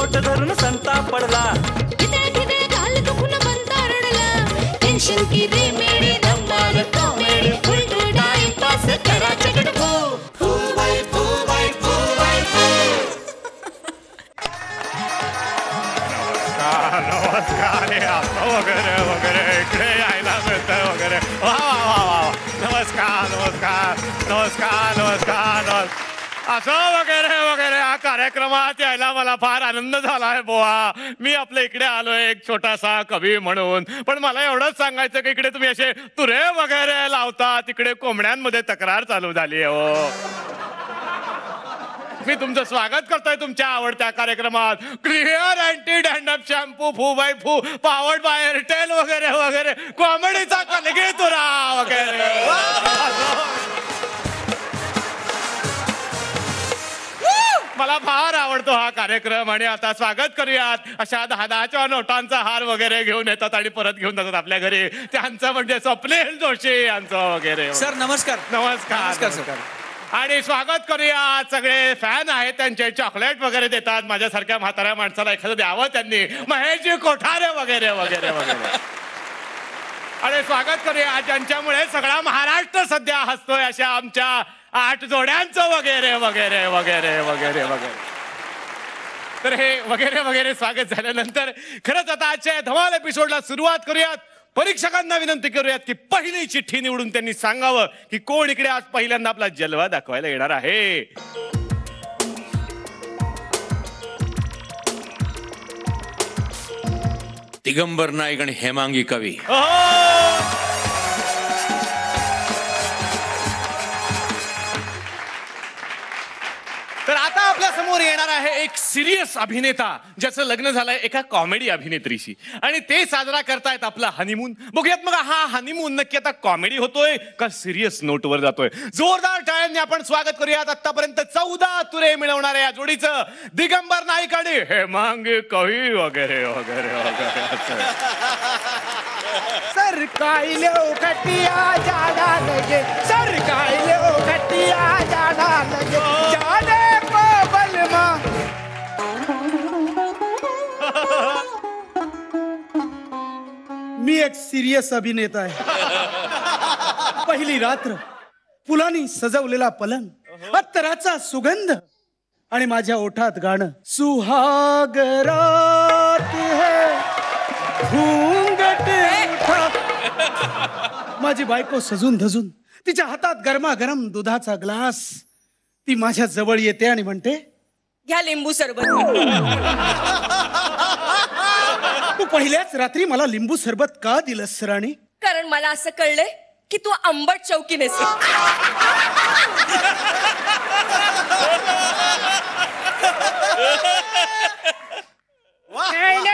बोट धरून संताप पडला. घाल दुखून बनता रडला. टेन्शन की रेमेडी धम्माल कॉमेडी फुल टाइमपास करा चकडफू. नमस्कार वगैरे वगैरे इकडे यायला मिळतं वगैरे. वा वा वा वा. नमस्कार नमस्कार नमस्कार नमस्कार. असं वगैरे वगैरे हा कार्यक्रमात यायला मला फार आनंद झाला आहे बुवा. मी आपल्या इकडे आलोय एक छोटासा कवी म्हणून. पण मला एवढंच सांगायचं की इकडे तुम्ही असे तुरे वगैरे लावता, तिकडे कोंबड्यांमध्ये तक्रार चालू झाली आहे हो. मी तुमचं स्वागत करतोय तुमच्या आवडत्या कार्यक्रमात. क्लिअर अँटी डॅन्ड्रफ शॅम्पू फू बाय फू पावर्ड बाय एअरटेल वगैरे वगैरे. कॉमेडीचा कलगी तुरा वगैरे. मला फार आवडतो हा कार्यक्रम. आणि आता स्वागत करूयात अशा 10-10च्या नोटांचा हार वगैरे घेऊन येतात आणि परत घेऊन जातात आपल्या घरी. त्यांचं म्हणजे स्वप्नील जोशी यांचं वगैरे. सर नमस्कार. नमस्कार नमस्कार. आणि स्वागत करूया. सगळे फॅन आहेत त्यांचे, चॉकलेट वगैरे देतात. माझ्यासारख्या म्हाताऱ्या माणसाला एखादं द्यावं त्यांनी. महेशजी कोठारे वगैरे वगैरे वगैरे. आणि स्वागत करूया ज्यांच्यामुळे सगळा महाराष्ट्र सध्या हसतोय, अशा आमच्या 8 जोड्यांचं वगैरे वगैरे वगैरे वगैरे वगैरे. तर हे वगैरे वगैरे स्वागत झाल्यानंतर खरंच आता आजच्या धमाल एपिसोडला सुरुवात करूयात. परीक्षकांना विनंती करूयात की पहिली चिठ्ठी निवडून त्यांनी सांगावं की कोण इकडे आज पहिल्यांदा आपला जलवा दाखवायला येणार आहे. दिगंबर नाईक आणि हेमांगी कवी. तर आता आपल्या समोर येणार आहे एक सिरियस अभिनेता ज्याचं लग्न झालंय एका कॉमेडी अभिनेत्रीशी आणि ते साजरा करतायत आपला हनीमून. बघूयात मग हा हनीमून नक्की आता कॉमेडी होतोय का सिरियस नोटवर जातोय. जोरदार टाळ्यांनी आपण स्वागत करूयात आतापर्यंत 14 तुरे मिळवणाऱ्या या जोडीचं. दिगंबर नाईक आणि हेमांगी कवी वगैरे वगैरे वगैरे. सरकाइलो खटिया जाना लगे, सरकाइलो खटिया जाना लगे, जाने को बलमा. मी एक सिरियस अभिनेता आहे. पहिली रात्र, फुलांनी सजवलेला पलंग, अत्तराचा सुगंध आणि माझ्या ओठात गाणं. सुहाग रात है घूंघट उठा. माझी बायको सजून धजून, तिच्या हातात गरमागरम दुधाचा ग्लास. ती माझ्या जवळ येते आणि म्हणते, घ्या लिंबू सरबत. तू पहिल्याच रात्री मला लिंबू सरबत का दिलंस राणी? कारण मला असं कळलंय की तू आंबट चौकीनेस.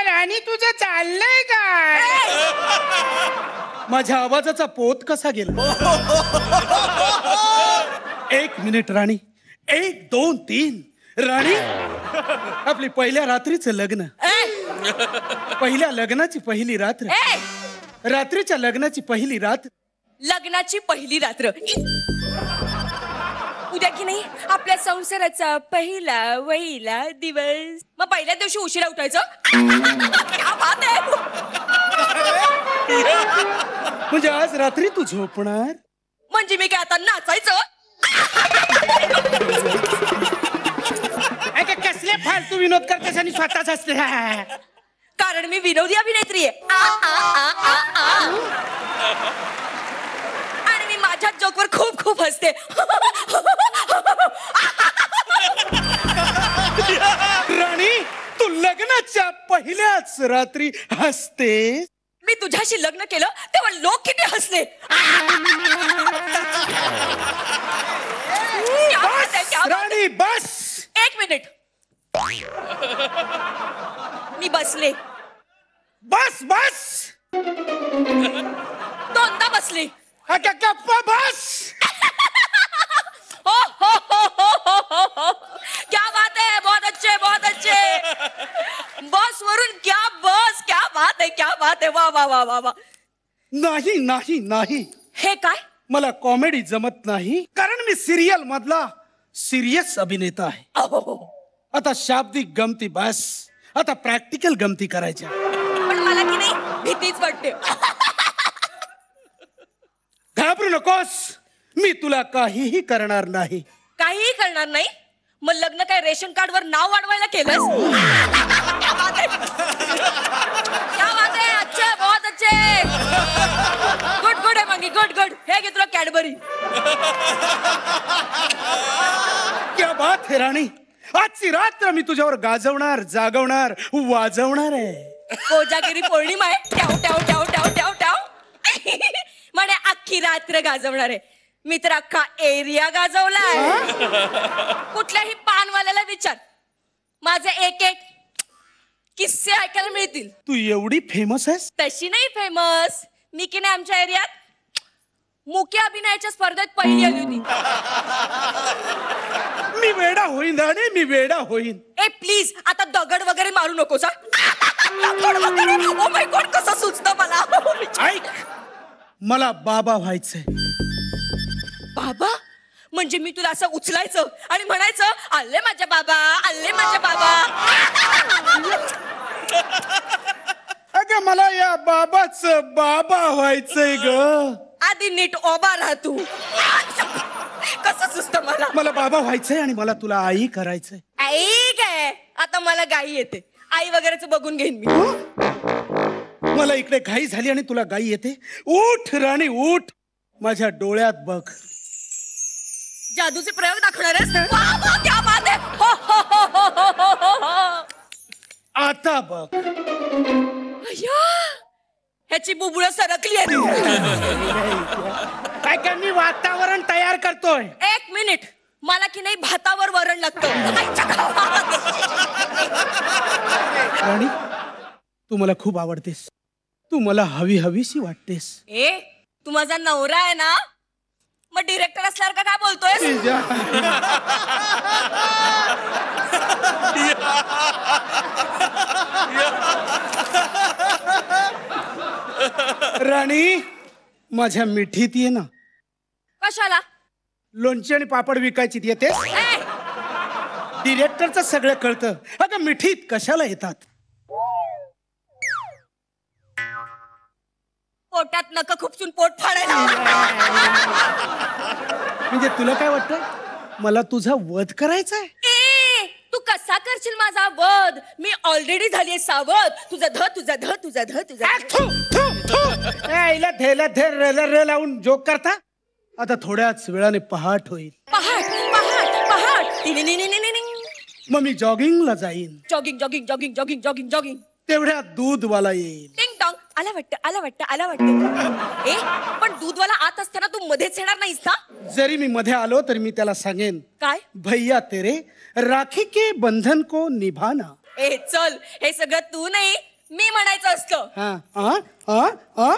राणी तुझं चाललंय काय? माझ्या आवाजाचा पोत कसा गेला? 1 मिनिट राणी. 1, 2, 3 राणी. आपली पहिल्या रात्रीचं लग्न, पहिल्या लग्नाची पहिली रात्र, रात्रीच्या लग्नाची पहिली रात्र, लग्नाची पहिली रात्र. उद्या की नाही आपल्या संसाराचा पहिला वहिला दिवस. मग पहिल्या दिवशी उशिरा उठायचं. क्या बात आहे. म्हणजे आज रात्री तू झोपणार? म्हणजे मी काय आता नाचायचं? कसले फालतू विनोद करतेस आणि स्वतःच असते. कारण मी विनोदी अभिनेत्री आहे. आणि मी माझ्या जोकवर खूप खूप हसते. राणी तू लग्नाच्या पहिल्याच रात्री हसते. मी तुझ्याशी लग्न केलं तेव्हा लोक किती हसले. राणी बस. 1 मिनिट. मी बसले. बस बस. 2दा बसले. गप्पा बस. हो हो हो हो हो हो. क्या बात है. बहुत अच्छे बहुत अच्छे. बस वरून क्या बस. क्या बात है क्या बात है. वा वा वा वा वा. नाही नाही नाही. हे काय? मला कॉमेडी जमत नाही कारण मी सिरियल मधला सिरियस अभिनेता आहे. आता शाब्दिक गमती बस. आता प्रॅक्टिकल गमती करायच्या. पण मला की नाही भीतीच वाटते. घाबरू नकोस, मी तुला काहीही करणार नाही. काहीही करणार नाही. मग लग्न काय रेशन कार्ड वर नाव वाढवायला केलंस? क्या बात है, क्या बात है, अच्छे, बहुत अच्छे. गुड गुड आहे मंगी, गुड गुड. हे घे तुला कॅडबरी. क्या बात है राणी, आजची रात्र मी तुझ्यावर गाजवणार, जागवणार, वाजवणार आहे. कोजागिरी पौर्णिमा आहे. ट्याव ट्याव ट्याव ट्याव ट्याव ट्याव. म्हणे अख्खी रात्र गाजवणार आहे. मी तर अख्खा एरिया गाजवलाय. कुठल्याही पानवाल्याला विचार, माझे एक एक किस्से ऐकायला मिळतील. तू एवढी फेमस आहेस? तशी नाही फेमस. मी की नाही आमच्या एरियात मुख्य अभिनयाच्या स्पर्धेत पहिली आली होती. मी वेडा होईन राणी, मी वेडा होईन. ए प्लीज आता दगड वगैरे मारू नकोस. दगड वगैरे, ओ माय गॉड, कसं सुचतं मला. ऐक, मला बाबा व्हायचंय. बाबा म्हणजे मी तुला असं उचलायचं आणि म्हणायचं, आले माझ्या बाबा, आले माझ्या बाबा. अगं मला या बाबाच बाबा व्हायचंय ग. आधी नीट ओबा राह तू. कसं सुचतं मला. मला बाबा व्हायचंय आणि मला तुला आई करायचंय. आई काय, आता मला गाई येते. आई वगैरेच बघून घेईन मी. मला इकडे घाई झाली आणि तुला गाई येते. उठ राणी उठ, माझ्या डोळ्यात बघ. जादूचे प्रयोग दाखवणार आहेस? वाह, वाह, क्या बात है. हो, हो, हो, हो, हो, हो, हो. आता बघ. अय्या, ह्याची बुबुळ सरकली आहे. काय काय मी वातावरण तयार करतोय. एक मिनिट, मला की नाही भातावर वरण लागतं. आईच्या गावात. राणी, तू मला खूप आवडतेस. तू मला हवी हवीशी वाटतेस. ए, तू माझा नवरा आहे ना, मग डिरेक्टर असल्यावर काय बोलतोय? राणी, माझ्या मिठीत ये ना. कशाला? लोणची आणि पापड विकायची येते. ए, डिरेक्टरचं सगळं कळतं. अगं मिठीत कशाला येतात? पोटात नका खुपसून पोट फाडायला. म्हणजे तुला काय वाटतं, मला तुझा वध करायचा आहे? ए, तू कसा करशील माझा वध? मी ऑलरेडी झालीये सावध. तुझा ध, तुझा ध, तुझा ध, तुझा आ, ध. थू, थू, थू. ए, हिला धेला धे रेला रे लावून जोक करता. आता थोड्याच वेळाने पहाट होईल. पहाट पहाट पहाट. टिनी, नी, नी, नी, नी, नी. मग मी जॉगिंगला जाईन. Jogging jogging jogging jogging jogging jogging. तेवढ्यात दूधवाला येईल. टिंग टॉंग. आला वाटतं, आला वाटतं, आला वाटतं. ए, पण दूधवाला आत असताना तू मध्येच येणार नाहीस ना? जरी मी मध्ये आलो तरी मी त्याला सांगेन, काय? भैया तेरे राखी के बंधन को निभाना. ए चल, हे सगळं तू नाही मी म्हणायचं असतं. हाँ, हाँ, हाँ, हाँ.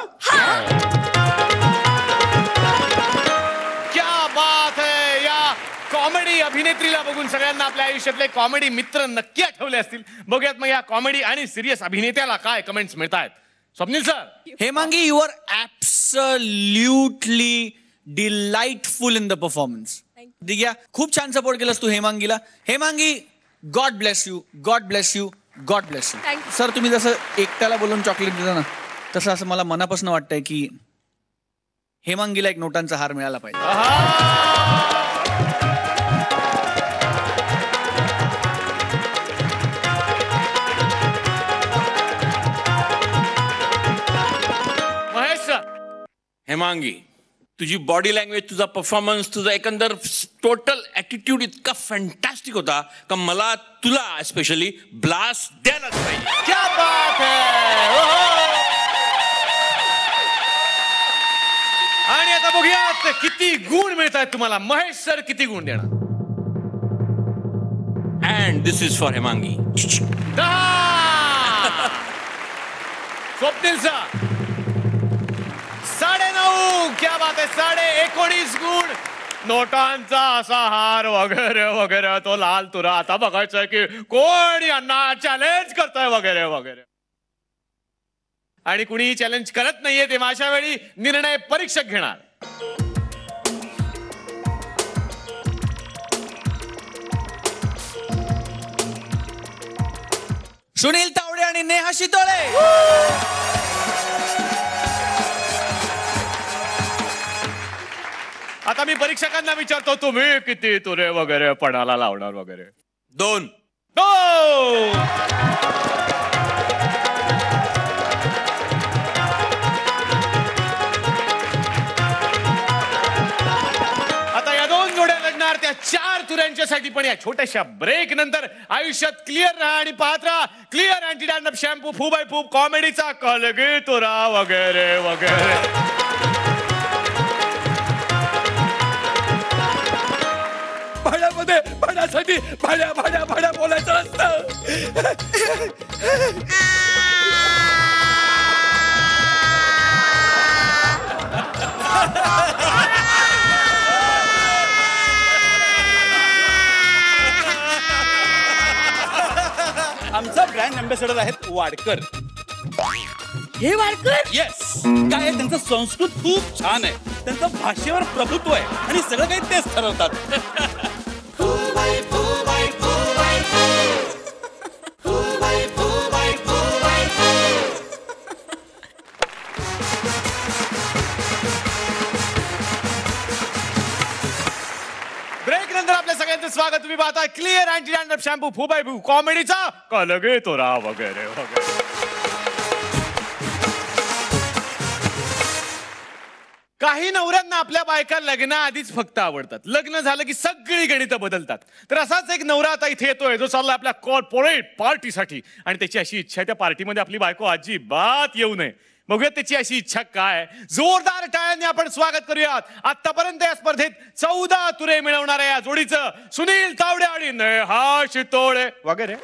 क्या बात है. या कॉमेडी अभिनेत्रीला बघून सगळ्यांना आपल्या आयुष्यातले कॉमेडी मित्र नक्की आठवले असतील. बघूयात मग या कॉमेडी आणि सिरियस अभिनेत्याला काय कमेंट्स मिळतायत. Swapnil sir. Hemangi, you are absolutely delightful in the performance. Digya, खूप छान सपोर्ट केलास तू हेमांगीला. Hemangi, God bless you, God bless you, God bless you. Thank you. Sir, तुम्ही जसं एकट्याला बोलून चॉकलेट दिलं ना, तसं असं मला मनापासून वाटतंय की हेमांगीला एक नोटांचा हार मिळाला पाहिजे. महेश सर. हेमांगी, तुझी बॉडी लँग्वेज, तुझा परफॉर्मन्स, तुझा एकंदर टोटल ऍटिट्यूड इतका फॅन्टॅस्टिक होता का मला तुला स्पेशली ब्लास्ट द्यायलाच पाहिजे. क्या बात है. ओहो. आणि आता बघूयात किती गुण मिळत आहेत तुम्हाला. महेश सर किती गुण देणार? And this is for Hemangi. 10. Swapnil sir. 9.5. क्या बात आहे. 19.5 गुण. नोटांचा असा हार वगैरे वगैरे, तो लाल तुरा. आता बघायचंय की कोण यांना चॅलेंज करतोय वगैरे वगैरे. आणि कुणीही चॅलेंज करत नाहीये तेव्हा अशा वेळी निर्णय परीक्षक घेणार. सुनील तावडे आणि नेहा शितोळे. आता मी परीक्षकांना विचारतो, तुम्ही किती तुरे वगैरे पणाला लावणार वगैरे? 2. आता या 2 जोड्या लढणार त्या 4 तुऱ्यांच्यासाठी. पण या छोट्याशा ब्रेक नंतर आयुष्यात क्लिअर राहा आणि पाहत राहा क्लिअर अँटी डॅन्ड्रफ शॅम्पू फू बाय फूब कॉमेडीचा कलगी तुरा वगैरे वगैरे. भाड्यामध्ये भाड्यासाठी भाड्या भाड्या भाड्या बोलायचं असतं. आमचा ब्रँड अँबॅसेडर आहेत वाडकर. हे वाडकर येस. काय आहे, त्यांचं संस्कृत खूप छान आहे. त्यांचं भाषेवर प्रभुत्व आहे आणि सगळं काही तेच ठरवतात. ब्रेक नंतर आपल्या सगळ्यांचं स्वागत. तुम्ही पाहता क्लिअर अँटी डॅन्ड्रफ शॅम्पू फू बाय फूब कॉमेडीचा कलगी तुरा वगैरे वगैरे. काही नवऱ्यांना आपल्या बायका लग्नाआधीच फक्त आवडतात. लग्न झालं की सगळी गणितं बदलतात. तर असाच एक नवरा आता इथे येतोय जो चालला आपल्या कॉर्पोरेट पार्टीसाठी. आणि त्याची अशी इच्छा आहे त्या पार्टीमध्ये आपली बायको अजिबात येऊ नये. बघूया त्याची अशी इच्छा काय. जोरदार टाळ्यांनी आपण स्वागत करूयात आतापर्यंत या स्पर्धेत 14 तुरे मिळवणाऱ्या या जोडीचं सुनील तावडे आणि नेहा शितोळे वगैरे.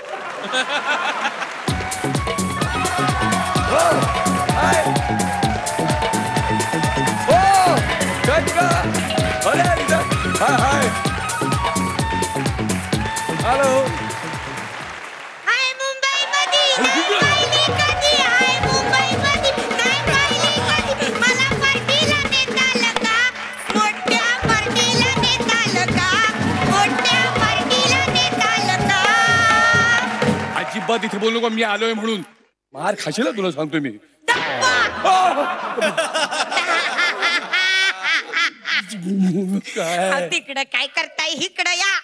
हॅलो. हाय मुंबईमध्ये नाही पाहिली कधी. हाय मुंबईमध्ये नाही पाहिली कधी. मला पार्टीला नेता आलं का? मोठ्या पार्टीला नेता आलं का? मोठ्या पार्टीला नेता आलं का? अजिबात इथे बोलू का मी आलोय म्हणून. मार खाशील ना, तुला सांगतोय मी. अहो, तिकडं काय करताय, इकडं या.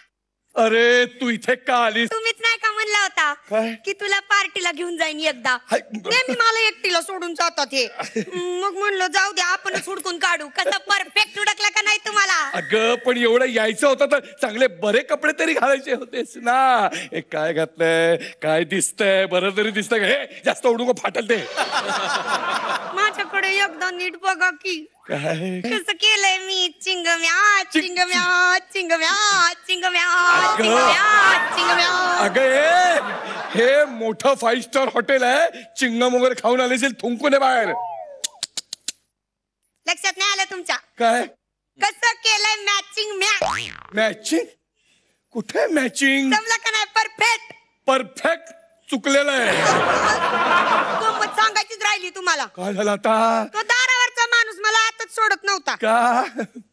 अरे तू इथे का आलीस? तुम्हीच नाही का म्हणला होता काय? की तुला पार्टीला घेऊन जाईन एकदा. हाय. नेहमी मला एकटीला सोडून जातात हे. मग म्हणलं जाऊ दे, आपणच हुडकून काढू. कसं परफेक्ट हुडकला का नाही तुम्हाला? अगं पण एवढं यायचं होतं तर चांगले बरे कपडे तरी घालायचे होतेस ना. हे काय घातलंय, काय दिसतंय, बरं तरी दिसतंय का? हे जास्त उडू का फाटल ते. माझ्याकडे एकदा नीट बघा की. काय कसं केलंय मी. चिंगम्या चिंगम्या चिंगम्या चिंगम्या अगं. चिंगम्या चिंगम्या. अगं हे मोठं 5 स्टार हॉटेल आहे. चिंगम वगैरे खाऊन आले असेल, थुंकून आहे बाहेर. लक्षात नाही आलं तुमच्या. काय कसं केलंय मॅचिंग मॅचिंग? कुठे मॅचिंग? जमलं का नाही? परफेक्ट. परफेक्ट चुकलेलं आहे. गंमत सांगायचीच राहिली तुम्हाला. काय झालं आता? तो दारावरचा माणूस मला आताच सोडत नव्हता. का?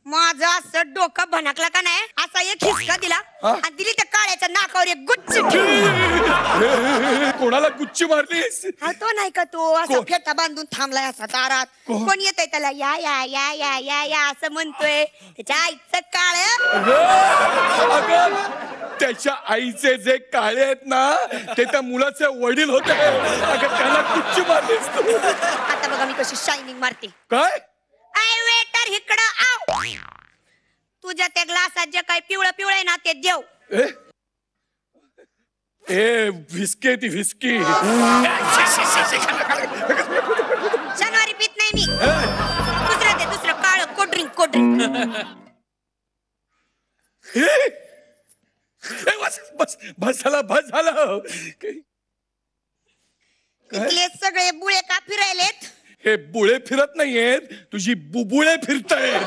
माझं असं डोकं भनकला का नाही, असा एक हिसका दिला हा? आणि दिली त्या काळ्याच्या नाकावर एक गुच्छ. कोणाला गुच्ची मारलीस? हा तो नाही का, तो असा कोण? फेटा बांधून थांबलाय असा दारात. कोण? कोण येतंय त्याला या या या या या या असं म्हणतोय. त्याच्या आईचं काळ. अगं त्याच्या आईचे जे काळे आहेत ना, ते त्या मुलाचे वडील होते. अगं त्याला गुच्ची मारलीस तू. आता बघा मी कशी शायनिंग मारते. काय? आय वेटर इकडं आव. तुझ्या त्या ग्लासात जे काही पिवळं पिवळं आहे ना ते देव. ए व्हिस्की आहे ती, व्हिस्की. शनिवारी पित नाही मी. दुसरं ते दुसरं काळ कोल्ड्रिंक कोल्ड्रिंक. बस बस बस झालं, बस झालं. इथले सगळे बुळे का फिरायलेत? हे बुळे फिरत नाहीयेत, तुझी बुबुळे फिरतायत.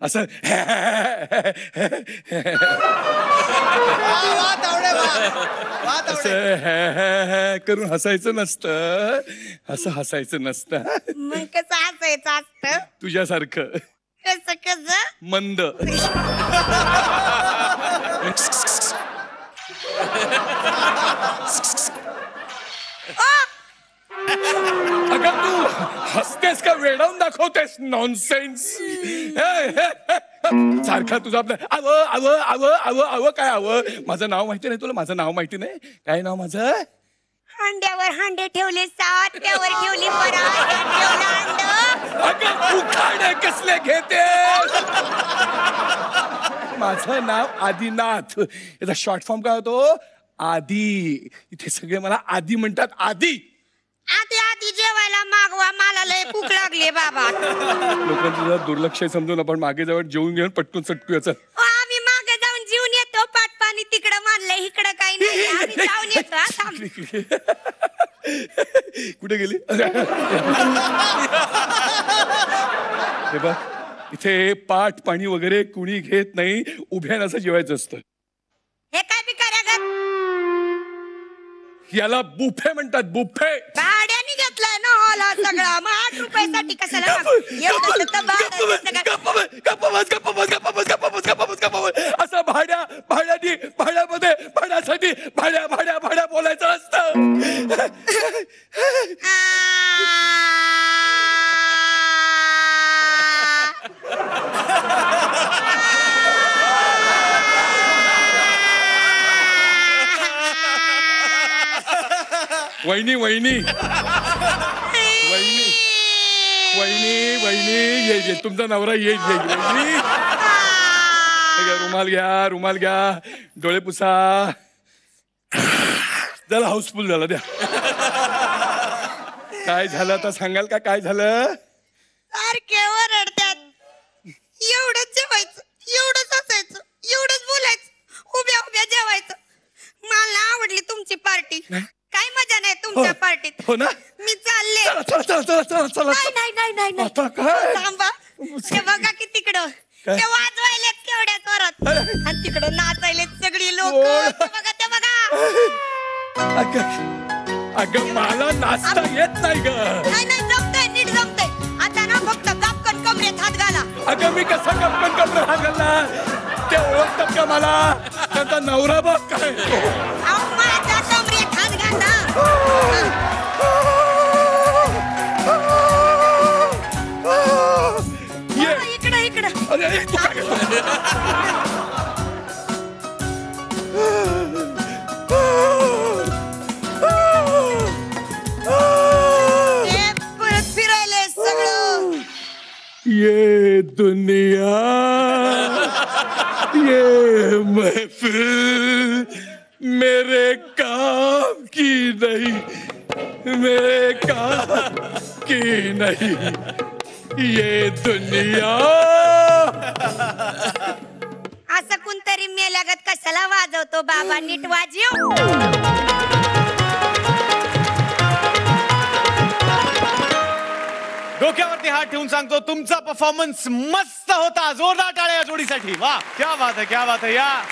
असं करून हसायचं नसतं. असं हसायचं नसतं. मग कसं हसायचं असतं? तुझ्यासारखं. कसं कसं? मंद. अगं तू हसतेस का वेडावून दाखवतेस नॉनसेन्स. सारखा तुझा आपलं आव आव आव आव आव काय आव. माझं नाव माहिती नाही तुला. माझं नाव माहिती नाही. काय नाव माझं. हांड्यावर हांडे ठेवले 7 त्यावर ठेवली परात ठेवला अंड. अगं तू खाणे कसले घेते. माझं नाव आदिनाथ. याचा शॉर्ट फॉर्म काय होतो. आदी. इथे सगळे मला आदी म्हणतात. आदी. आधी आधी जेवायला मागवा मला लय भूक लागली बाबा. लोकांचं जरा दुर्लक्ष आहे समजून आपण मागे जाऊन जेवून घेऊन पटकून सटकू याचं. आम्ही मागे जाऊन जीवन येतो. पाट पाणी तिकडं मानलंय इकडं काही नाही. आम्ही जाऊन येतो हा, थांब. कुठे गेली. हे बघ इथे पाट पाणी वगैरे कुणी घेत नाही. उभ्यानं असं जेवायचं असतं. हे काय बी करा ग. याला बुफे म्हणतात. बुफे. भाड्याने घेतलाय ना हॉल हा सगळा. मग 8 रुपयासाठी कशाला एवढं तर भाडं सगळं. असं भाड्यामध्ये भाड्यासाठी भाड्या बोलायचं असतं. वहिनी वहिनी वहिनी वहिनी वहिनी येईल. तुमचा नवरा येईल. वहिनी रुमाल घ्या. डोळे पुसा. जरा हाऊसफुल झाला द्या. काय झालं आता सांगाल का. काय झालं. सारखे ओरडतात. एवढंच जेवायचं एवढंच असायचं एवढंच बोलायचं. उभ्या उभ्या जेवायचं. मला आवडली तुमची पार्टी. काय मजा नाही तुमच्या पार्टीत. हो ना. मी चालले. चला. नाही आता काय. थांबा. ते बघा की तिकडं ते वाजवायलेत केवढ्या जोरात. आणि तिकडं नाचायलेत सगळी लोक. ते बघा. अगं मला नाचता येत नाही ग. नाही जमतंय नीट जमतंय. आता ना फक्त गपकन कमरेत हात घाला. अगं मी कसा गपकन कमरेत हात घालणार. ते ओळखतात का मला. त्यांचा नवरा बघ काय. माझ्या कमरेत हात घाला. इकडं अरे तू काय परत फिरायले सगळं. ये दुनिया ये महफिल मेरे काम की नहीं. मेरे काम की नहीं. ये दुनिया. असं कोणतरी मेल्यागत कशाला वाजवतो बाबा. नीट वाजव. डोक्यावरती हात ठेवून सांगतो तुमचा परफॉर्मन्स मस्त होता. जोरदार टाळ्या या जोडीसाठी. वा क्या बात है क्या बात है. या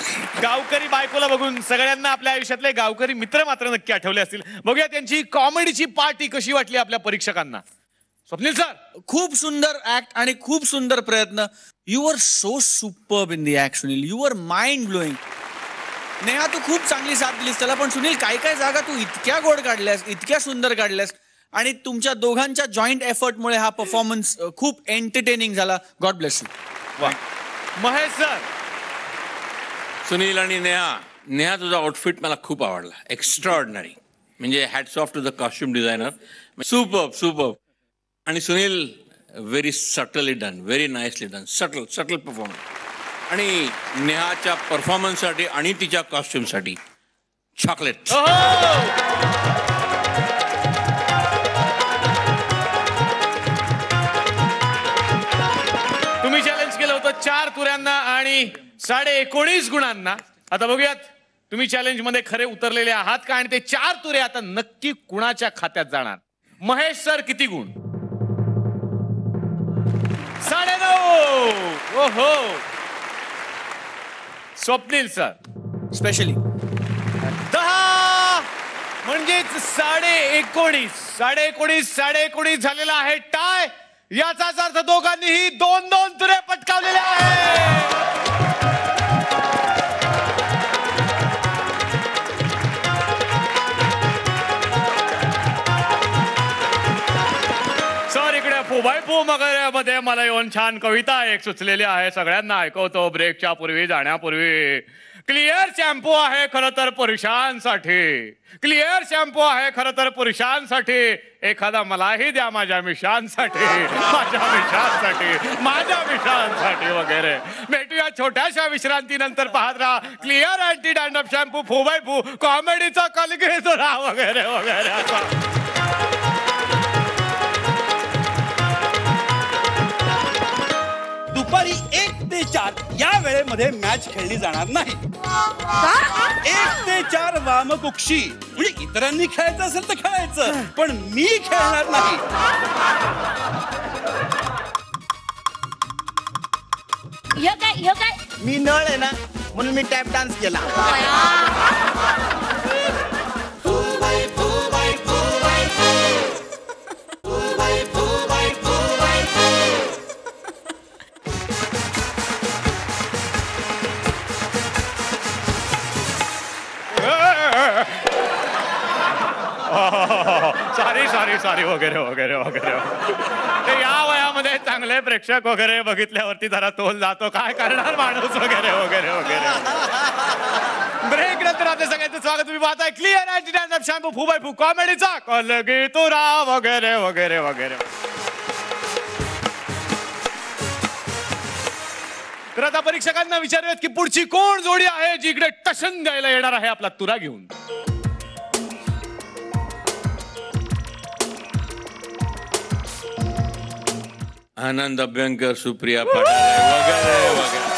गावकरी बायकोला बघून सगळ्यांना आपल्या आयुष्यातले गावकरी मित्र मात्र नक्की आठवले असतील. बघूया त्यांची कॉमेडीची पार्टी कशी वाटली आपल्या परीक्षकांना. स्वप्नील सर. खूप सुंदर ऍक्ट आणि खूप सुंदर प्रयत्न. You are so superb in the act Sunil. You are mind blowing. Neha तू खूप चांगली साथ दिलीस त्याला. पण सुनील काय काय जागा तू इतक्या गोड काढल्यास इतक्या सुंदर काढल्यास. आणि तुमच्या दोघांच्या जॉईंट एफर्टमुळे हा परफॉर्मन्स खूप एंटरटेनिंग झाला. God bless you. वा. महेश सर. सुनील आणि नेहा तुझा आउटफिट मला खूप आवडला. एक्स्ट्राऑर्डिनरी. म्हणजे hats off to the costume designer. Superb. आणि Sunil very subtly done. Very nicely done. Subtle performance. आणि नेहाच्या परफॉर्मन्ससाठी आणि तिच्या कॉस्ट्युमसाठी चॉकलेट. तुम्ही चॅलेंज केलं होतं 4 तुऱ्यांना आणि 19.5 गुणांना. आता बघूयात तुम्ही चॅलेंज मध्ये खरे उतरलेले आहात का. आणि ते 4 तुरे आता नक्की कुणाच्या खात्यात जाणार. महेश सर किती गुण. 9.5. ओहो. स्वप्नील सर. स्पेशली 10. म्हणजेच 19.5 झालेला आहे टाय. याचाच अर्थ दोघांनीही 2-2 तुरे पटकावलेले आहे. सर इकडे फुबाई फू मध्ये मला येऊन छान कविता एक सुचलेली आहे, सगळ्यांना ऐकवतो ब्रेकच्या पूर्वी जाण्यापूर्वी. क्लिअर शॅम्पू आहे खरं तर पुरुषांसाठी, क्लिअर शॅम्पू आहे खरं तर पुरुषांसाठी. एखादा मलाही द्या माझ्या मिशांसाठी, माझ्या मिशांसाठी, माझ्या मिशांसाठी वगैरे. भेटूया छोट्याशा विश्रांतीनंतर. पाहत राहा क्लिअर अँटी डॅन्ड्रफ शॅम्पू फुबाई फू, कॉमेडीचा कल घेतो राहा वगैरे वगैरे असं. दुपारी 1 ते 4 या वेळेमध्ये मॅच खेळली जाणार नाही. 1 ते 4 वामकुक्षी, म्हणजे इतरांनी खेळायचं असेल तर खेळायचं, पण मी खेळणार नाही. ह्यो काय मी नळ आहे ना म्हणून मी टॅप डान्स केला. सॉरी वगैरे वगैरे वगैरे. ते या वयामध्ये चांगले प्रेक्षक वगैरे बघितल्यावरती जरा तोल जातो, काय करणार माणूस वगैरे वगैरे वगैरे. ब्रेक नंतर आपल्या सगळ्यांचं स्वागत. तुम्ही पाहताय क्लिअर अँटी डॅन्ड्रफ शॅम्पू फुबाई फू, कॉमेडीचा कल घेतो राहा वगैरे वगैरे वगैरे. तर आता परीक्षकांना विचारूयात की पुढची कोण जोडी आहे जी इकडे टशन द्यायला येणार आहे आपला तुरा घेऊन. आनंद अभ्यंकर, सुप्रिया पाटारे वगैरे वगैरे.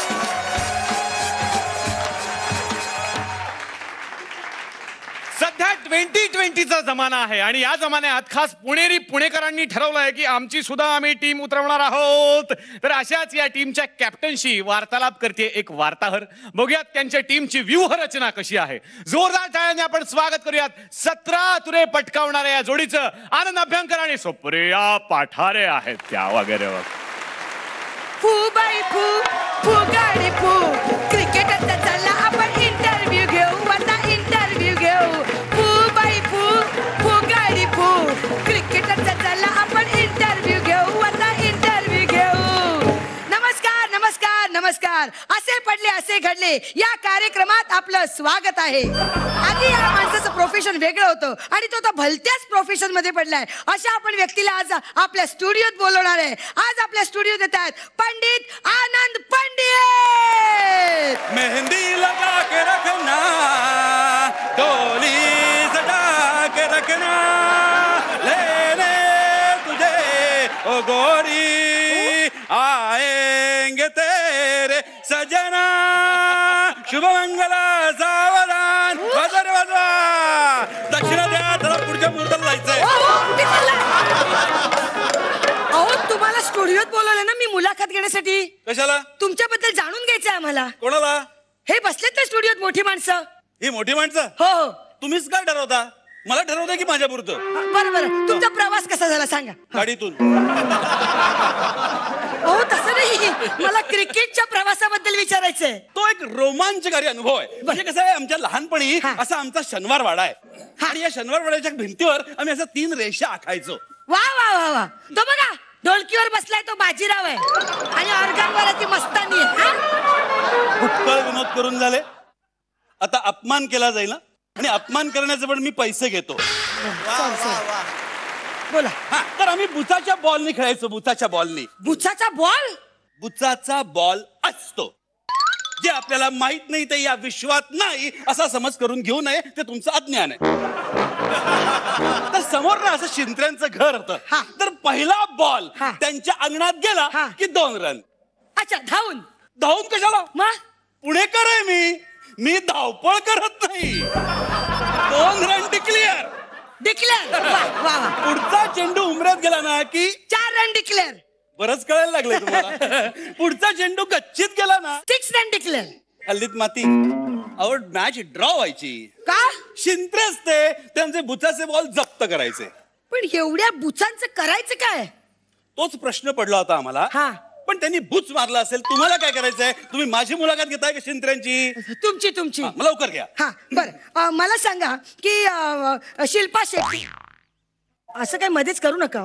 सध्या 2020चा जमाना आहे आणि या जमान्यात खास पुणेकरांनी ठरवलं आहे की आमची सुद्धा आम्ही टीम उतरवणार आहोत. तर अशाच या टीमच्या कॅप्टनशी वार्तालाप करते एक वार्ताहर. बघूयात त्यांच्या टीमची व्यूहरचना कशी आहे. जोरदार टाळ्यांनी आपण स्वागत करूयात 17 तुरे पटकावणाऱ्या या जोडीचं. आनंद अभ्यंकर आणि सुप्रिया पाठारे आहेत त्या वगैरे वगैरे. फू बाई फू, फू गाडी फू, क्रिकेटचा चालला आपण इंटरव्ह्यू घेऊ, आता इंटरव्ह्यू घेऊ. फू बाई फू, फू गाडी फू, क्रिकेटचा चालला आपण इंटरव्ह्यू घेऊ, आता इंटरव्ह्यू घेऊ. नमस्कार नमस्कार नमस्कार. असे पडले असे घडले या कार्यक्रमात आपलं स्वागत आहे. आधी या माणसाचं प्रोफेशन वेगळं होतं आणि तो भलत्याच प्रोफेशन मध्ये पडलाय. अशा आपण व्यक्तीला आज आपल्या स्टुडिओत बोलवणार आहे. आज आपल्या स्टुडिओत येत आहेत पंडित आनंद पंडित. मेहंदी लगा के रखना, डोली सजा के रखना, लेने तुझे ओ गोरी आएंगे तेरे सजना. शुभ मंगला सावधान. वाजवा वाजवा. दक्षिणा द्या, त्याला पुढच्या मुहूर्ताला जायचंय. अहो तुम्हाला स्टुडिओत बोलवलं ना मी मुलाखत घेण्यासाठी. कशाला? तुमच्याबद्दल जाणून घ्यायचंय आम्हाला. कोणाला? हे बसलेत ना स्टुडिओत मोठी माणसं. ही मोठी माणसं? हो हो. तुम्हीच काय ठरवता? मला ठरवता की माझ्या पुरतं? बरं बरं. तुमचा प्रवास कसा झाला सांगा. गाडीतून. हो तसं नाही, मला क्रिकेटच्या प्रवासाबद्दल विचारायचंय. तो एक रोमांचकारी अनुभव आहे. म्हणजे कसं आहे, आमच्या लहानपणी असा आमचा शनिवार वाडा आहे आणि या शनिवार वाड्याच्या भिंतीवर आम्ही असं 3 रेषा आखायचो. वा वा वा वा. तो बघा ढोलकीवर बसलाय तो बाजीराव आहे आणि ऑर्गनवर ती मस्तानी आहे. भुक्कळ विनोद करून झाले. आता अपमान केला जाईल ना, आणि अपमान करण्याचे पण मी पैसे घेतो. बोला. तर आम्ही बुचाच्या बॉलनी खेळायचो. बुचाच्या बॉलनी. बुचाचा बॉल? बुचाचा बॉल असतो जे आपल्याला माहित नाही ते या विश्वात नाही असा समज करून घेऊ नये, ते तुमचं अज्ञान आहे. तर समोर ना असं शिंत्र्यांचं घर होतं. तर पहिला बॉल त्यांच्या अंगणात गेला की 2 रन. अच्छा, धावून? धावून कशाला? मग पुणेकर आहे मी धावपळ करत नाही. 2 रन डिक्लेअर. डिक्लेअर. वा वा वा. पुढचा चेंडू उमऱ्यात गेला ना की 4 रन डिक्लेअर. बरंच कळायला लागलंय तुम्हाला. पुढचा चेंडू गच्चीत गेला ना 6 रन डिक्लेअर. हल्लीत माती. अहो मॅच ड्रॉ व्हायची. का? शिंत्रेच ते त्यांचे बुचाचे बॉल जप्त करायचे. पण एवढ्या बुचांचं करायचं काय? तोच प्रश्न पडला होता आम्हाला. हा. पण त्यांनी बुच मारला असेल. तुम्हाला काय करायचंय? तुम्ही माझी मुलाखत घेताय का शिंत्र्यांची? तुमची हा, मला लवकर घ्या. हा बर मला सांगा की शिल्पा शेट्टी असं काही मध्येच करू नका.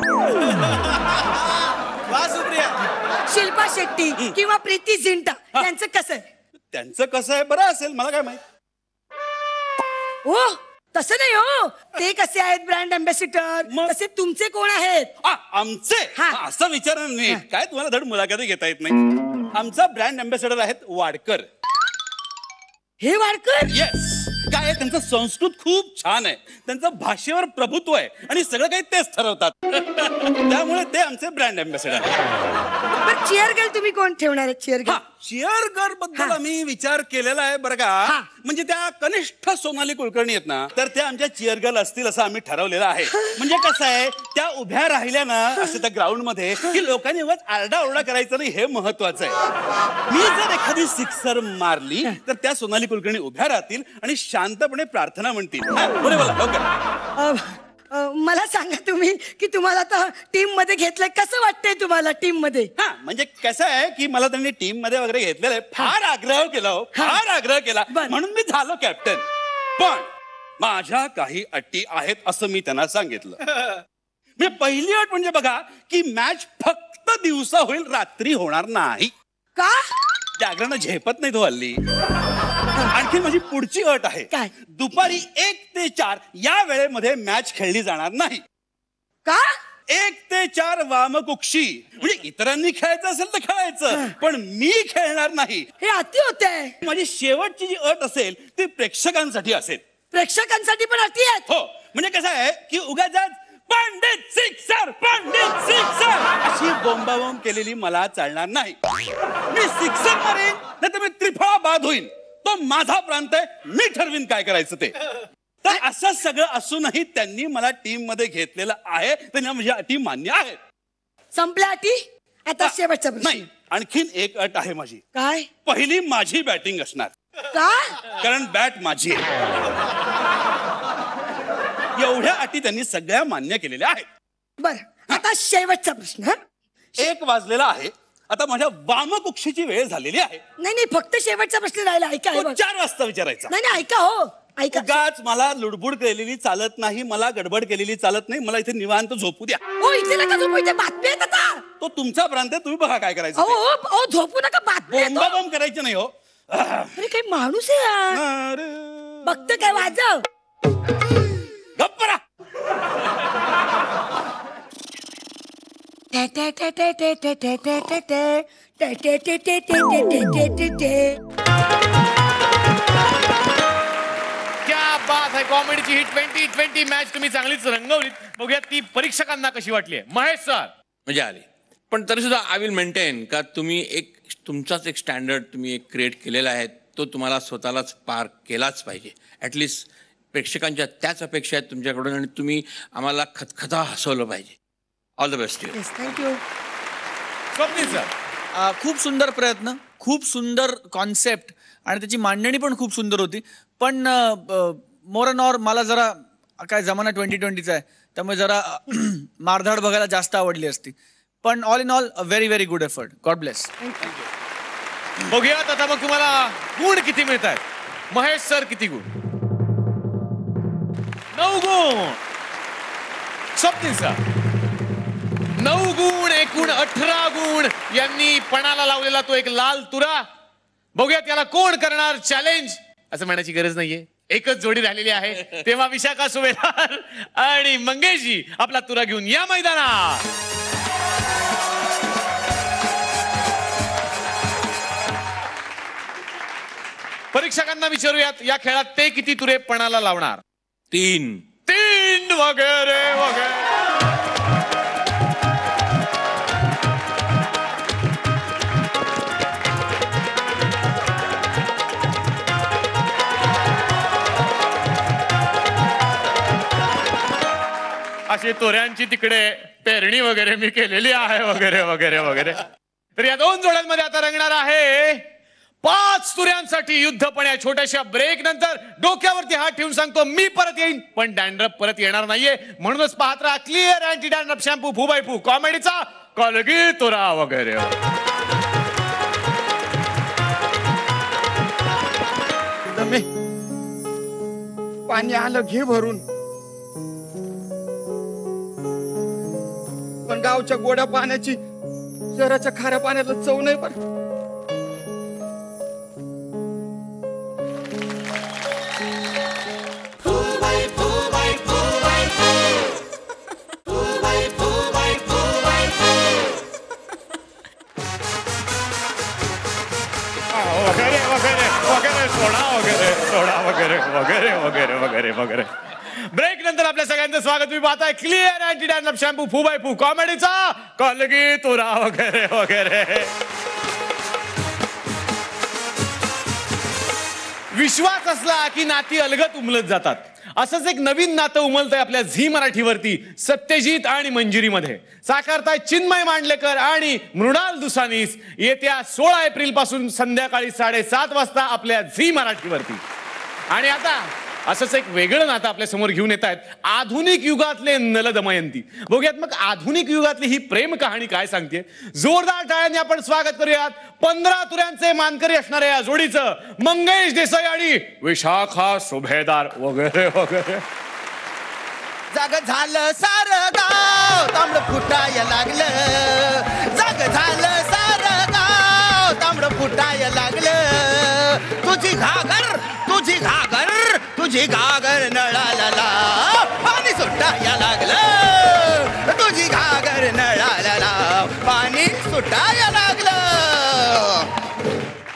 वा सुप्रिया. शिल्पा शेट्टी किंवा प्रीती झिंटा यांचं कसं आहे? त्यांचं कसं आहे बरं असेल, मला काय माहित. हो तसं नाही हो. ते कसे आहेत ब्रँड अँबॅसिडर, तसे तुमचे कोण आहेत? आमचे हा. असं विचार नाही. काय तुम्हाला धड मुलाखती घेता येत नाही. आमचा ब्रँड अँबॅसिडर आहेत वाडकर. हे वाडकर? येस. काय आहे, त्यांचं संस्कृत खूप छान आहे. त्यांचं भाषेवर प्रभुत्व आहे आणि सगळं काही तेच ठरवतात. त्यामुळे ते आमचे ब्रँड अँबॅसिडर. पण चेअर गर्ल तुम्ही कोण ठेवणार आहे? चेअर गर्ल चेअर गर्ल बद्दल आम्ही विचार केलेला आहे बरं का. म्हणजे त्या कनिष्ठ सोनाली कुलकर्णी आहेत ना, तर त्या आमच्या चेअर गर्ल असतील असं आम्ही ठरवलेलं आहे. म्हणजे कसं आहे, त्या उभ्या राहिल्या ना असं त्या ग्राउंड मध्ये की लोकांनी उगाच आरडाओरडा करायचं नाही, हे महत्वाचं आहे. मी जर एखादी सिक्सर मारली तर त्या सोनाली कुलकर्णी उभ्या राहतील आणि शांतपणे प्रार्थना म्हणतील. बोला लवकर. मला सांगा तुम्ही की तुम्हाला आता टीम मध्ये घेतलंय, कसं वाटतंय तुम्हाला टीम मध्ये? म्हणजे कसं आहे की मला त्यांनी टीम मध्ये वगैरे घेतलेलं आहे. फार आग्रह केला हो, फार आग्रह केला म्हणून मी झालो कॅप्टन. पण माझ्या काही अटी आहेत असं मी त्यांना सांगितलं. म्हणजे पहिली अट म्हणजे बघा की मॅच फक्त दिवसा होईल, रात्री होणार नाही. का? जागरण झेपत नाही तो हल्ली. आणखी माझी पुढची अट आहे, काय? दुपारी 1 ते 4 या वेळेमध्ये मॅच खेळली जाणार नाही. का? 1 ते 4 वामकुक्षी. म्हणजे इतरांनी खेळायचं असेल तर खेळायचं, पण मी खेळणार नाही. हे अति होतंय. माझी शेवटची जी अट असेल ती प्रेक्षकांसाठी असेल. प्रेक्षकांसाठी पण अटी आहेत? हो. म्हणजे कसं आहे की उगाच पंडित सिक्सर अशी बोंबाबोंब केलेली मला चालणार नाही. मी सिक्सर मारेन नाही तर मी त्रिफळा बाद होईन. तो माझा प्रांत आहे, मी ठरवीन काय करायचं ते. तर असं सगळं असूनही त्यांनी मला टीम मध्ये घेतलेलं आहे. त्यांना माझी अटी मान्य आहेत. संपल्या अटी? आता शेवटचा प्रश्न. नाही, आणखीन एक अट आहे माझी. काय? पहिली माझी बॅटिंग असणार. का? कारण बॅट माझी आहे. एवढ्या अटी त्यांनी सगळ्या मान्य केलेल्या आहेत. बरं आता शेवटचा प्रश्न. 1 वाजलेला आहे. आता माझ्या वामकुक्षीची वेळ झालेली आहे. नाही फक्त शेवटचा प्रश्न राहिला. ऐका. 4 वाजता विचारायचा. नाही ऐका हो, ऐका. उगाच मला लुडबुड केलेली चालत नाही, मला गडबड केलेली चालत नाही. मला इथे निवांत झोपू द्या. हो इथे नका झोपू, इथे बातमी आहेत आता. तो तुमचा प्रांत आहे, तुम्ही बघा काय करायचं. हो झोपू नका, बातमी आहेत. बोंबाबोंब करायची नाही हो. अरे काही माणूस आहे यार. बघत काय, वाजव. गप्प रहा. क्या बात आहे. कॉमेडीची ही 2020 मॅच तुम्ही चांगलीच रंगवलीत. बघूया ती परीक्षकांना कशी वाटली. महेश सर. मजा आली. पण तरी सुद्धा आय विल मेंटेन का तुम्ही एक तुमचाच एक स्टँडर्ड तुम्ही एक क्रिएट केलेला आहे, तो तुम्हाला स्वतःलाच पार केलाच पाहिजे. ॲटलिस्ट प्रेक्षकांच्या त्याच अपेक्षा आहेत तुमच्याकडून आणि तुम्ही आम्हाला खतखता हसवलं पाहिजे. All the best. Thank you. Swapnil sir. खूप सुंदर प्रयत्न, खूप सुंदर कॉन्सेप्ट आणि त्याची मांडणी पण खूप सुंदर होती. पण मोर अँड ऑर मला जरा काय जमाना 2020चा आहे, त्यामुळे जरा मारधाड बघायला जास्त आवडली असती. पण all in all very very good effort. God bless. बघूयात आता मग तुम्हाला गुण किती मिळत आहेत. महेश सर किती गुण? 9 गुण. स्वप्नील सर 9 गुण. एकूण 18 गुण यांनी पणाला लावलेला तो एक लाल तुरा. बघूया त्याला कोण करणार चॅलेंज. असं म्हणण्याची गरज नाहीये, एकच जोडी राहिलेली आहे. तेव्हा विशाखा सुभेदार आणि मंगेशजी आपला तुरा घेऊन या मैदानात. परीक्षकांना विचारूयात या खेळात ते किती तुरे पणाला लावणार. 3 वगैरे वगैरे. अशी तोऱ्यांची तिकडे पेरणी वगैरे मी केलेली आहे वगैरे वगैरे वगैरे. तर या 2 जोड्यांमध्ये आता रंगणार आहे 5 तुऱ्यांसाठी युद्ध. पण या छोट्याशा ब्रेक नंतर डोक्यावरती हात ठेवून सांगतो मी परत येईन, पण डॅन्ड्रफ परत येणार नाहीये. म्हणूनच पाहत राहा क्लिअर अँटी डॅन्ड्रफ शॅम्पू फू बाय फू कॉमेडीचा कलगी तुरा वगैरे. दमे पाणी आलं घे भरून. पण गावच्या गोड्या पाण्याची शहराच्या खाऱ्या पाण्याला चव नाही पण. वगैरे वगैरे वगैरे सोडा वगैरे सोडा वगैरे वगैरे वगैरे वगैरे वगैरे. ब्रेक नंतर आपल्या सगळ्यांचं स्वागत. तुम्ही पाहताय क्लिअर अँटी डॅन्ड्रफ शॅम्पू फू बाय फू कॉमेडीचा कलगी तुरा वगैरे वगैरे. विश्वास असला की नाती अलगत उमलत जातात. असंच एक नवीन नातं उमलतंय आपल्या झी मराठीवरती सत्यजित आणि मंजिरीमध्ये. साकारताय चिन्मय मांडलेकर आणि मृणाल दुसानीस. येत्या 16 एप्रिल पासून संध्याकाळी 7:30 वाजता आपल्या झी मराठीवरती. आणि आता असंच एक वेगळं नातं आपल्या समोर घेऊन येत आहेत आधुनिक युगातले नल दमयंती. बघूयात मग आधुनिक युगातली ही प्रेम कहाणी काय सांगते. जोरदार टाळ्यांनी आपण स्वागत करूयात 15 तुऱ्यांचे मानकरी असणाऱ्या या जोडीचं. मंगेश देसाई आणि विशाखा सुभेदार वगैरे वगैरे. जाग झालं सारं गाव तांबड फुटाय लागलं. जाग झालं सारं गाव तांबड फुटाय लागलं. तुझी घागर तुझी घागर तुझी घागर नळाला पाणी सुटाया लागलं. तुझी घागर नळाला पाणी सुटाया लागलं.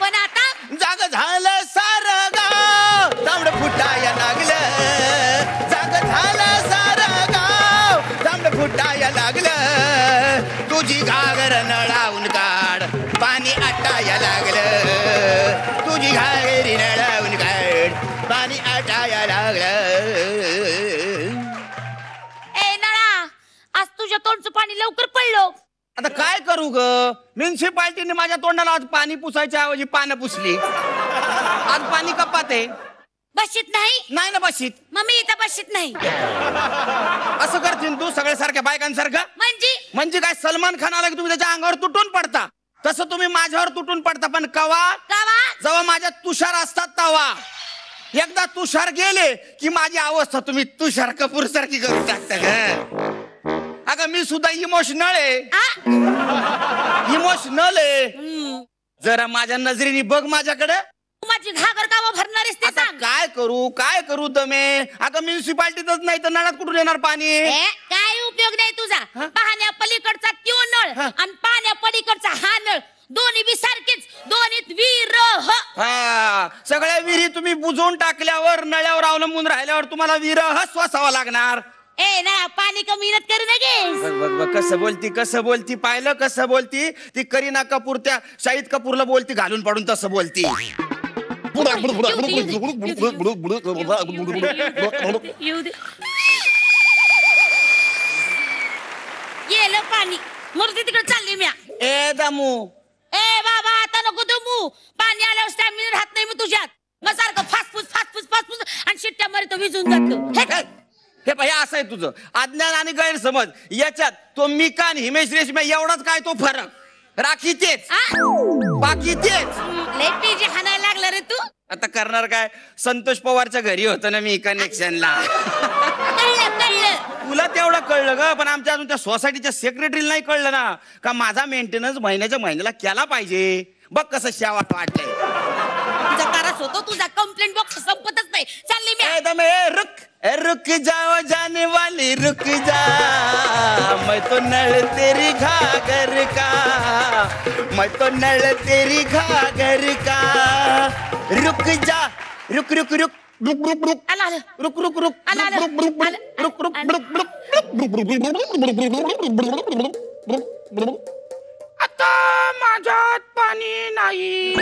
पण आता जाग झालं सारं गाव तांबड फुटाया लागलं. जाग झालं सारं गाव तांबड फुटाया लागलं. तुझी घागर नळावून काढ पाणी आटाया लागलं. तुझी घागरी नळावून काढ पाणी आटाया लागलं. ए नळा, आज तुझ्या तोंडचं पाणी लवकर पडलं. आता काय करू ग. म्युन्सिपाल्टीने माझ्या तोंडाला आज पाणी पुसायच्या ऐवजी पानं पुसली. आज पाणी कपात आहे. बशीत नाही नाही ना बशीत. मम्मी इथं बशीत नाही. असं करतील तू सगळ्यासारख्या बायकांसारखं. म्हणजे काय सलमान खान आला की तुम्ही त्याच्या अंगावर तुटून पडता तसं तुम्ही माझ्यावर तुटून पडता. पण कवा जेव्हा माझ्या तुषार असतात तवा. एकदा तुषार गेले की माझी अवस्था तुम्ही तुषार कपूर सारखी करू टाकता ग. अगं मी सुद्धा इमोशनल आहे. इमोशनल आहे. जरा माझ्या नजरेने बघ माझ्याकडे. माझी घागर कावा भरणार ते सांग. काय करू दमे. अगं म्युन्सिपाल्टीतच नाही तर नळात कुठून येणार पाणी. काय उपयोग नाही तुझा. पाहण्या पलीकडचा त्यो नळ आणि पाण्या पलीकडचा हा नळ दोन्ही बी सारखेच. दोन्हीत विरह. सगळ्या विहिरी तुम्ही बुजवून टाकल्यावर नळ्यावर अवलंबून राहिल्यावर तुम्हाला विरह श्वासावा लागणार. ए ना पाणी कमी करू नये. कसं बोलती पाहिलं कसं बोलती. ती करीना कपूर त्या शाहिद कपूरला बोलती घालून पाडून तसं बोलती. येलं पाणी मूर्ती तिकडे चालली म्या. ए दामू ए बाबा आता नको दमू. पाणी आल्यावर स्टॅमिना राहत नाही मग तुझ्यात. मग सारखं फासफूस आणि शिट्ट्या मारित विजून जातो. हे पाहिजे असं आहे तुझं अज्ञान आणि गैरसमज. याच्यात तो मिका आणि हिमेश रेशमे एवढाच काय तो फरक. राखी तेच बाकी तेच. लेपी जे हाणायला लागलं रे तू. आता करणार काय. संतोष पवारच्या घरी होतं ना मी कनेक्शनला. तुला तेवढं कळलं ग. पण आमच्या अजून त्या सोसायटीच्या सेक्रेटरीला नाही कळलं ना का माझा मेंटेनन्स महिन्याच्या महिन्याला केला पाहिजे. बघ कसं शावाट वाटलंय. तुझा तारास होतो. तुझा कंप्लेंट बॉक्स संपतच नाही. चालली मी. एकदम रुक जाओ जाने वाली रुक जा. मैं तो नल तेरी घाघर का. मैं तो नल तेरी घाघर का. रुक जा रुक रुक रुक रुक रुक रुक आला रुक रुक रुक रुक रुक. आता माझ्यात पाणी नाही.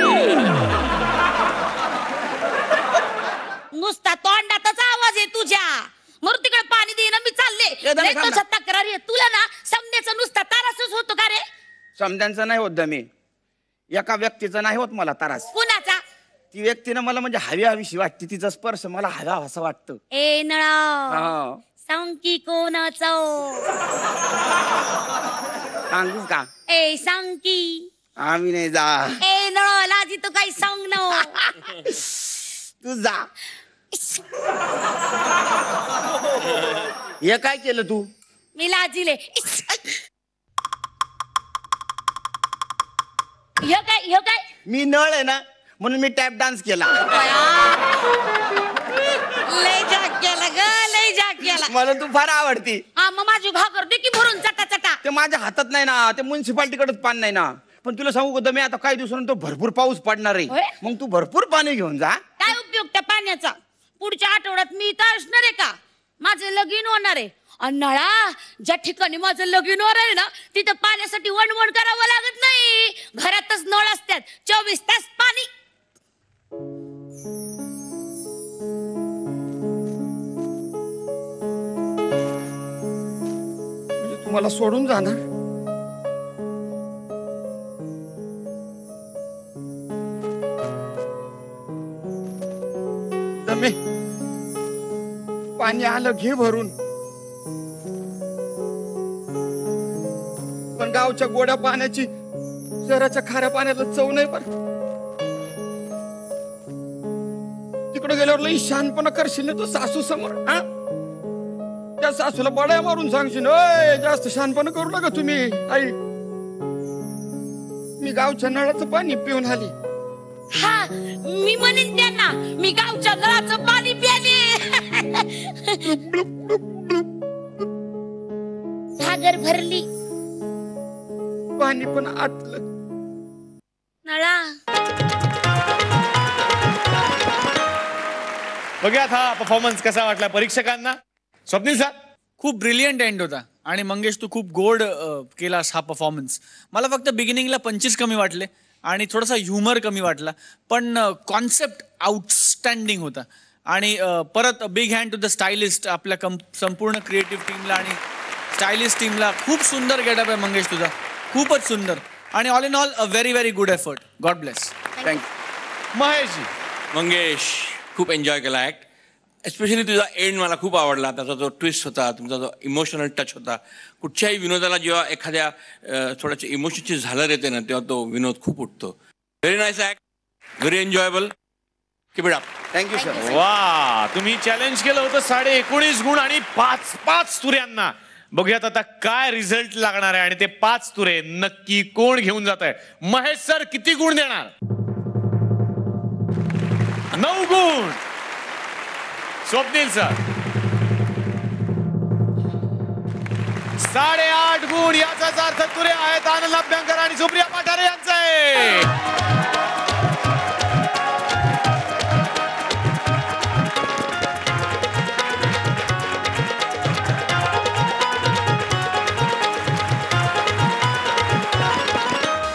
नुसता तोंडातच आवाज आहे तुझ्या. मूर्तीकडे पाणी देणं मी चालले. तक्रार आहे तुला ना. समण्याचा नुसता तारासच होतो का रे. समद्यांचा नाही होत दमी. एका व्यक्तीचा नाही होत मला तारास. कुणाचा. ती व्यक्तीनं मला म्हणजे हवी हवीशी वाटते. तिचा स्पर्श मला हवा असं वाटतं. ए नळा सांग की कोणाचा सांगू का ए सांग की आम्ही नाही जा ए नळ लाजी तू काही सांग न तू जा हे काय केलं तू मी लाजिले ह्यो काय मी नळ आहे ना म्हणून मी टॅप डान्स केला लय जाग केला ग लय जाग केला मला तू फार आवडती हा मग माझी घा करते की भरून चटा चटा ते माझ्या हातात नाही ना ते म्युन्सिपाल्टीकडेच पाणी नाही ना पण तुला सांगू का मी आता काही दिवसानंतर भरपूर पाऊस पडणार होय? आहे मग तू भरपूर पाणी घेऊन जा काय उपयोग त्या पाण्याचा पुढच्या आठवड्यात मी इथं असणार आहे का माझं लगीन होणार आहे आणि नळा ज्या ठिकाणी माझं लगीन होणार आहे ना तिथं पाण्यासाठी वणवण करावं लागत नाही घरातच नळ असतात 24 तास पाणी म्हणजे तुम्हाला सोडून जाणार दमे पाणी आलं घे भरून पण गावच्या गोड्या पाण्याची शहराच्या खाऱ्या पाण्याला चव नाही पण तिकडे गेल्यावर लई शहाणपणा करशील ना तू सासू समोर हा त्या सासूला बड्या मारून सांगशील ओय जास्त शहाणपणा करू नका तुम्ही आई मी गावच्या नळाचं पाणी पिऊन आली हा मी म्हणेन त्यांना मी गावच्या नळाचं पाणी प्याले घागर भरली पाणी पण आटलं नळा बघूयात हा परफॉर्मन्स कसा वाटला परीक्षकांना. स्वप्नील सर. खूप ब्रिलियंट एंड होता आणि मंगेश तू खूप गोड केलास हा परफॉर्मन्स. मला फक्त बिगिनिंगला 25 कमी वाटले आणि थोडासा ह्युमर कमी वाटला पण कॉन्सेप्ट आउटस्टँडिंग होता. आणि परत big hand to the stylist आपल्या संपूर्ण क्रिएटिव्ह टीमला आणि स्टायलिस्ट टीमला. खूप सुंदर गेटअप आहे मंगेश तुझा, खूपच सुंदर. आणि all in all a very very good effort. God bless. Thank you. Mahesh ji. Mangesh खूप एन्जॉय केला ऍक्ट. एस्पेशली तुझा एंड मला खूप आवडला. त्याचा जो ट्विस्ट होता, तुमचा जो इमोशनल टच होता. कुठच्याही विनोदाला जेव्हा एखाद्या थोड्याची इमोशनची झालर येते ना तेव्हा तो विनोद खूप उठतो. Very nice act, very enjoyable. Keep it up. Thank you sir. वा, तुम्ही चॅलेंज केलं होतं 19.5 गुण आणि 5 तुऱ्यांना. बघूयात आता काय रिझल्ट लागणार आहे आणि ते 5 तुरे नक्की कोण घेऊन जात आहे. महेश सर किती गुण देणार? 9 गुण. स्वप्नील सर 8.5 गुण. याचाच अर्थ तुरे आहेत आनंद अभ्यंकर आणि सुप्रिया पाठारे यांचे.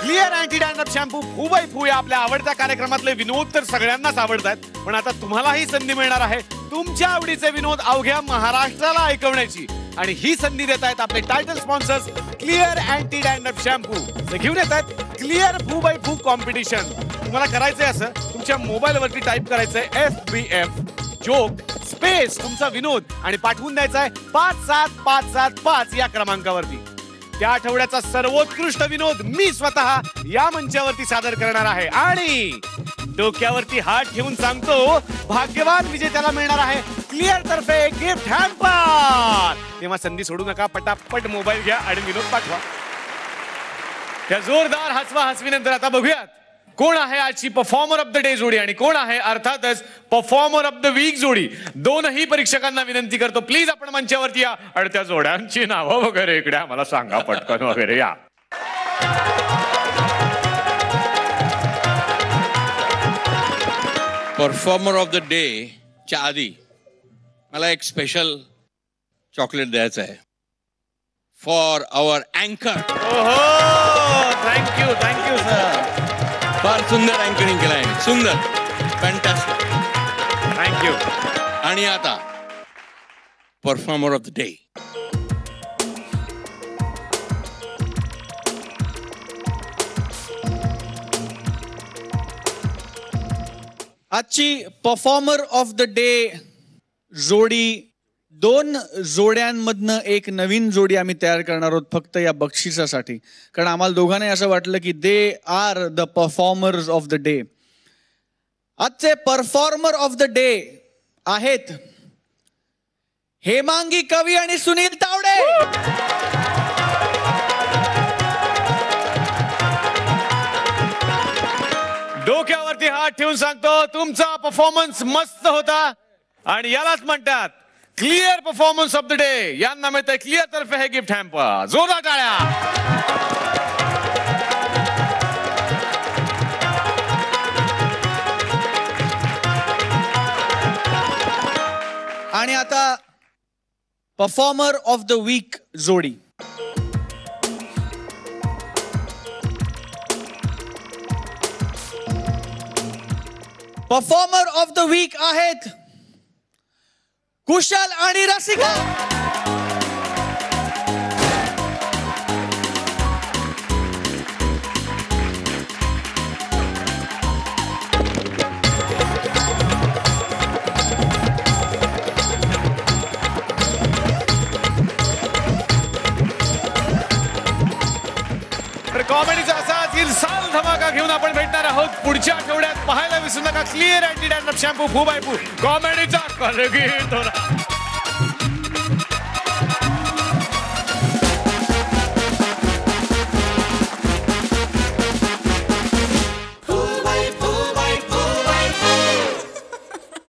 क्लिअर अँटी डॅन्ड्रफ शॅम्पू फूबाई फू या आपल्या आवडत्या कार्यक्रमातले विनोद तर सगळ्यांनाच आवडतात, पण आता तुम्हालाही संधी मिळणार आहे तुमच्या आवडीचे विनोद अवघ्या महाराष्ट्राला ऐकवण्याची. आणि ही संधी देत आहेत आपले title sponsors clear anti dandruff shampoo. ते घेऊन येत आहेत clear foo by foo competition. तुम्हाला करायचंय असं, तुमच्या मोबाईलवरती टाईप करायचंय FBF जोक स्पेस तुमचा विनोद आणि पाठवून द्यायचा आहे 57575 या क्रमांकावरती. त्या आठवड्याचा सर्वोत्कृष्ट विनोद मी स्वतः या मंचावरती सादर करणार आहे आणि डोक्यावरती हात ठेवून सांगतो भाग्यवान विजेत्याला मिळणार आहे क्लिअर तर्फे गिफ्ट हॅम्पर. तेव्हा संधी सोडू नका, पटापट मोबाईल घ्या आणि विनोद पाठवा. त्या जोरदार हसवा हसवीनंतर आता बघूयात कोण आहे आजची परफॉर्मर ऑफ द डे जोडी आणि कोण आहे अर्थातच परफॉर्मर ऑफ द वीक जोडी. दोनही परीक्षकांना विनंती करतो प्लीज आपण मंचावरती या आणि त्या जोड्यांची नावं वगैरे इकडे आम्हाला सांगा पटकन वगैरे या. परफॉर्मर ऑफ द डे च्या आधी मला एक स्पेशल चॉकलेट द्यायचं आहे फॉर आवर अँकर. Thank you sir. फार सुंदर अँकरिंग केलं आहे, सुंदर, फॅन्टॅस्टिक. थँक्यू. आणि आता परफॉर्मर ऑफ द डे. आजची परफॉर्मर ऑफ द डे जोडी 2 जोड्यांमधनं एक नवीन जोडी आम्ही तयार करणार आहोत फक्त या बक्षिसासाठी, कारण आम्हाला दोघांनाही असं वाटलं की they are the performers of the day. आजचे परफॉर्मर ऑफ द डे आहेत हेमांगी कवी आणि सुनील तावडे. डोक्यावरती हात ठेवून सांगतो, तुमचा परफॉर्मन्स मस्त होता आणि यालाच म्हणतात clear performance of the day. यांना मिळतंय क्लिअर तर्फे हे गिफ्ट हॅम्पर. जोरदार टाळ्या. आणि आता परफॉर्मर ऑफ द वीक जोडी. परफॉर्मर ऑफ द वीक आहेत कुशल आणि रसिका. कॉमेडीचा असाच हिलसाल धमाका घेऊन आपण भेटणार आहोत पुढच्या आठवड्यात. पाहायला विसरू नका क्लिअर अँटी डॅन्ड्रफ शॅम्पू फू बाय फू. कॉमेडीचा कलगीत होणार.